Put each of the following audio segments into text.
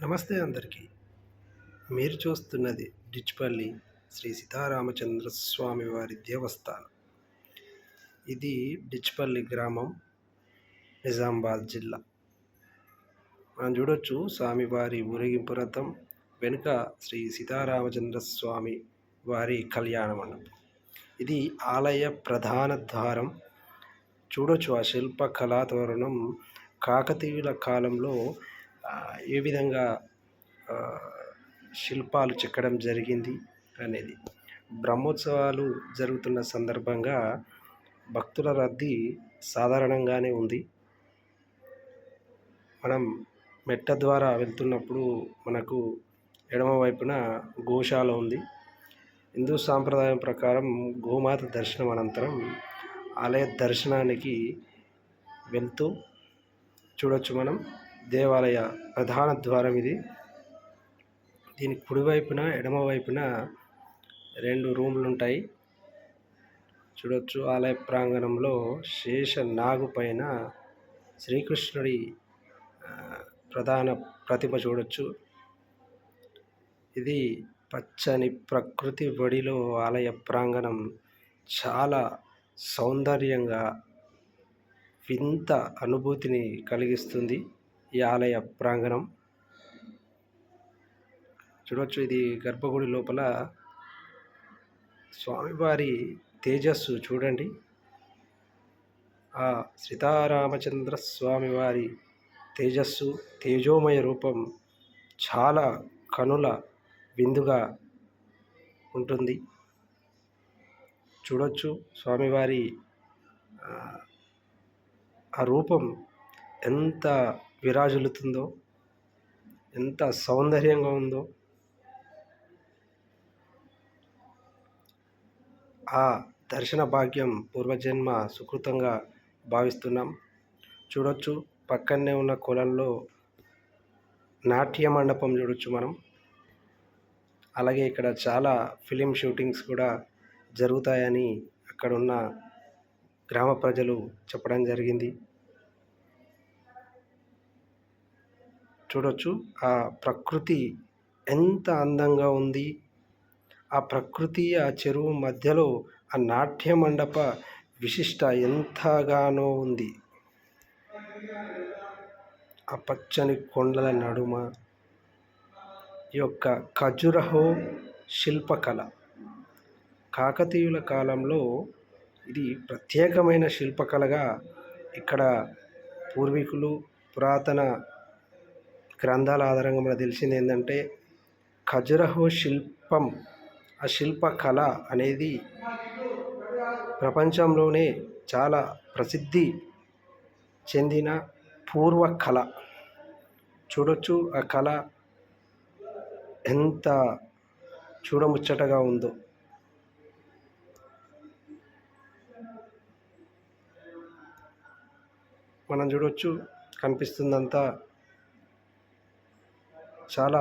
నమస్తే అందరికీ. మీరు చూస్తున్నది డిచ్పల్లి శ్రీ సీతారామచంద్ర స్వామి వారి దేవస్థానం. ఇది డిచ్పల్లి గ్రామం, నిజామాబాద్ జిల్లా. మనం చూడొచ్చు స్వామివారి ఊరేగింపు రథం వెనుక శ్రీ సీతారామచంద్ర స్వామి వారి కళ్యాణ మండపం. ఇది ఆలయ ప్రధాన ద్వారం. చూడొచ్చు ఆ శిల్ప కళాతోరణం కాకతీయుల కాలంలో ఏ విధంగా శిల్పాలు చెక్కడం జరిగింది అనేది. బ్రహ్మోత్సవాలు జరుగుతున్న సందర్భంగా భక్తుల రద్దీ సాధారణంగానే ఉంది. మనం మెట్ట ద్వారా వెళ్తున్నప్పుడు మనకు ఎడమ వైపున గోశాల ఉంది. హిందూ సాంప్రదాయం ప్రకారం గోమాత దర్శనం అనంతరం ఆలయ దర్శనానికి వెళ్తూ చూడొచ్చు మనం. దేవాలయ ప్రధాన ద్వారం ఇది. దీని కుడివైపున ఎడమ వైపున 2 రూమ్లు ఉంటాయి. చూడొచ్చు ఆలయ ప్రాంగణంలో శేష నాగు పైన శ్రీకృష్ణుడి ప్రధాన ప్రతిమ చూడొచ్చు. ఇది పచ్చని ప్రకృతి ఒడిలో ఆలయ ప్రాంగణం చాలా సౌందర్యంగా వింత అనుభూతిని కలిగిస్తుంది. ఈ ఆలయ ప్రాంగణం చూడొచ్చు. ఇది గర్భగుడి లోపల స్వామివారి తేజస్సు చూడండి. ఆ సీతారామచంద్ర స్వామివారి తేజస్సు, తేజోమయ రూపం చాలా కనుల విందుగా ఉంటుంది. చూడొచ్చు స్వామివారి ఆ రూపం ఎంత విరాజిల్లుతుందో, ఎంత సౌందర్యంగా ఉందో. ఆ దర్శన భాగ్యం పూర్వజన్మ సుకృతంగా భావిస్తున్నాం. చూడొచ్చు పక్కనే ఉన్న కొలంలో నాట్య మండపం చూడొచ్చు మనం. అలాగే ఇక్కడ చాలా ఫిలిం షూటింగ్స్ కూడా జరుగుతాయని అక్కడున్న గ్రామ ప్రజలు చెప్పడం జరిగింది. చూడొచ్చు ఆ ప్రకృతి ఎంత అందంగా ఉంది. ఆ ప్రకృతి, ఆ చెరువు మధ్యలో ఆ నాట్య మండప విశిష్ట ఎంతగానో ఉంది. ఆ పచ్చని కొండల నడుమ ఈ యొక్క ఖజురహో శిల్పకళ కాకతీయుల కాలంలో ఇది ప్రత్యేకమైన శిల్పకళగా ఇక్కడ పూర్వీకులు పురాతన గ్రంథాల ఆధారంగా మనకు తెలిసింది ఏంటంటే, ఖజురహో శిల్పం, ఆ శిల్పకళ అనేది ప్రపంచంలోనే చాలా ప్రసిద్ధి చెందిన పూర్వ కళ. చూడొచ్చు ఆ కళ ఎంత చూడముచ్చటగా ఉందో. మనం చూడొచ్చు కనిపిస్తుందంతా చాలా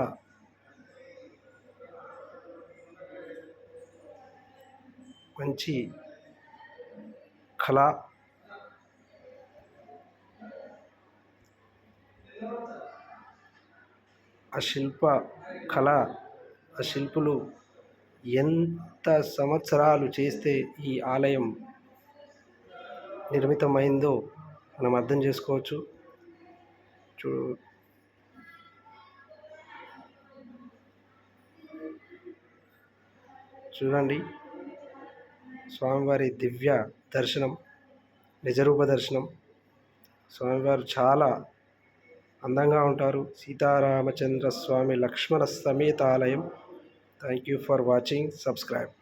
మంచి కళ. ఆ శిల్ప కళ, ఆ శిల్పులు ఎంత సంవత్సరాలు చేస్తే ఈ ఆలయం నిర్మితమైందో మనం అర్థం చేసుకోవచ్చు. చూడండి స్వామివారి దివ్య దర్శనం, నిజరూప దర్శనం. స్వామివారు చాలా అందంగా ఉంటారు. సీతారామచంద్ర స్వామి లక్ష్మణ సమేత ఆలయం. Thank you for watching. Subscribe.